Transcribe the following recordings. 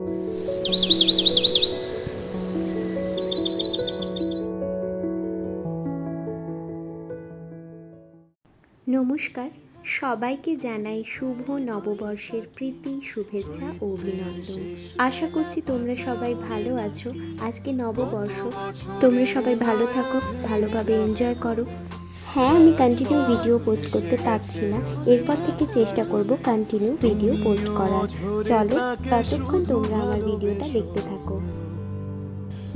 নমস্কার, সবাইকে জানাই শুভ নববর্ষের প্রীতি, শুভেচ্ছা ও অভিনন্দন। আশা করছি তোমরা সবাই ভালো আছো। আজকে নববর্ষ, তোমরা সবাই ভালো থাকো, ভালোভাবে এনজয় করো। হ্যাঁ, আমি কন্টিনিউ ভিডিও পোস্ট করতে পারছি না, এরপর থেকে চেষ্টা করব কন্টিনিউ ভিডিও পোস্ট করার। চলো, ততক্ষণ তোমরা আমার ভিডিওটা দেখতে থাকো।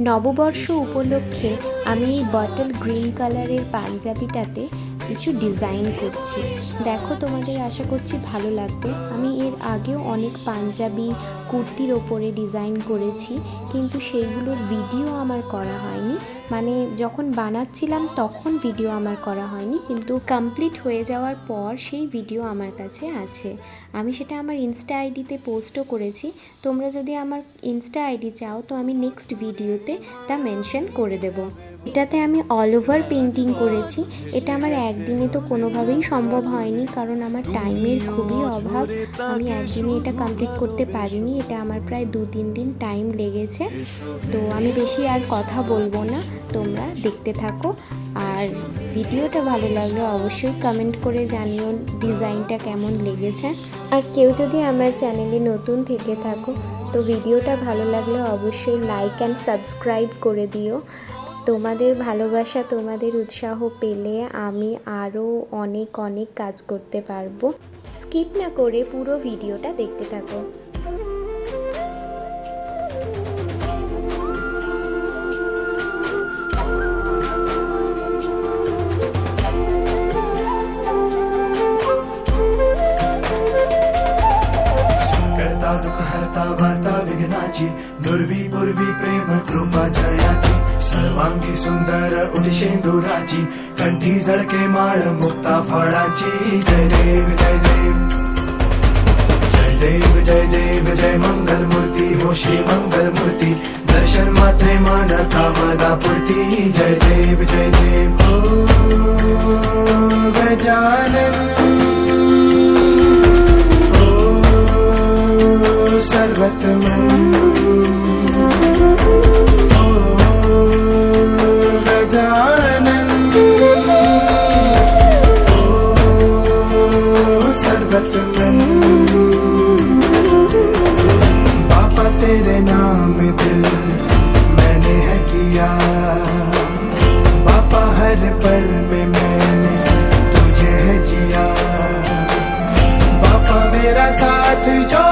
নববর্ষ উপলক্ষে আমি এই বটল গ্রিন কালারের পাঞ্জাবিটাতে কিছু ডিজাইন করছি। দেখো, তোমাদের আশা করছি ভালো লাগবে। আমি এর আগেও অনেক পাঞ্জাবি কুর্তির ওপরে ডিজাইন করেছি, কিন্তু সেইগুলোর ভিডিও আমার করা হয়নি। মানে যখন বানাচ্ছিলাম তখন ভিডিও আমার করা হয়নি, কিন্তু কমপ্লিট হয়ে যাওয়ার পর সেই ভিডিও আমার কাছে আছে। আমি সেটা আমার ইনস্টা আইডিতে পোস্টও করেছি। তোমরা যদি আমার ইনস্টা আইডি চাও তো আমি নেক্সট ভিডিওতে তা মেনশন করে দেব। এটাতে আমি অল ওভার পেন্টিং করেছি। এটা আমার একদিনে তো কোনোভাবেই সম্ভব হয়নি, কারণ আমার টাইমের খুবই অভাব। আমি একদিনে এটা কমপ্লিট করতে পারিনি। এটা আমার প্রায় 2-3 দিন টাইম লেগেছে। তো আমি বেশি আর কথা বলবো না, তোমরা দেখতে থাকো। আর ভিডিওটা ভালো লাগলে অবশ্যই কমেন্ট করে জানিও ডিজাইনটা কেমন লেগেছে। আর কেউ যদি আমার চ্যানেলে নতুন থেকে থাকো তো ভিডিওটা ভালো লাগলে অবশ্যই লাইক অ্যান্ড সাবস্ক্রাইব করে দিও। তোমাদের ভালোবাসা, তোমাদের উৎসাহ পেলে আমি আরও অনেক অনেক কাজ করতে পারবো। স্কিপ না করে পুরো ভিডিওটা দেখতে থাকো। दुःख हरता वार्ता विघ्नाची दुर्वी पूर्वी प्रेम कृपा जयाची सर्वांगी सुंदर उदिशेंदुराची कंठी झळके माळ मुक्ता फळाची जय देव जय देव जय देव जय देव जय मंगल मूर्ती हो श्री मंगल मूर्ती दर्शन मात्रे मान कामना पूर्ती जय देव जय देव ओ गजानन सर्वतमन ओ गजानन ओ सर्वतमन बापा तेरे नाम दिल मैंने है किया बापा हर पल में मैंने तुझे है जिया बापा मेरा साथ जो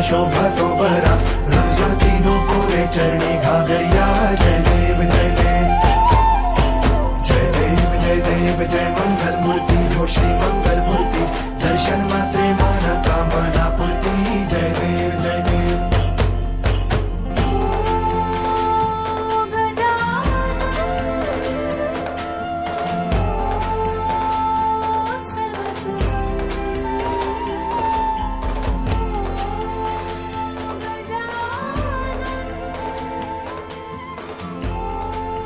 शोभा तो बरा रुजती नो पूरे चरणी घागरिया जय देव जय देव जय देव जय देव जय मंगल मूर्ति हो श्री मंगल मूर्ति दर्शन मात्रे माना कामना पूर्ति जय देव जय देव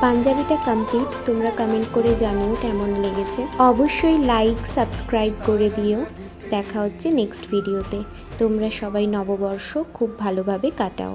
পাঞ্জাবিটা কমপ্লিট। তোমরা কমেন্ট করে জানিও কেমন লেগেছে। অবশ্যই লাইক সাবস্ক্রাইব করে দিও। দেখা হচ্ছে নেক্সট ভিডিওতে। তোমরা সবাই নববর্ষ খুব ভালোভাবে কাটাও।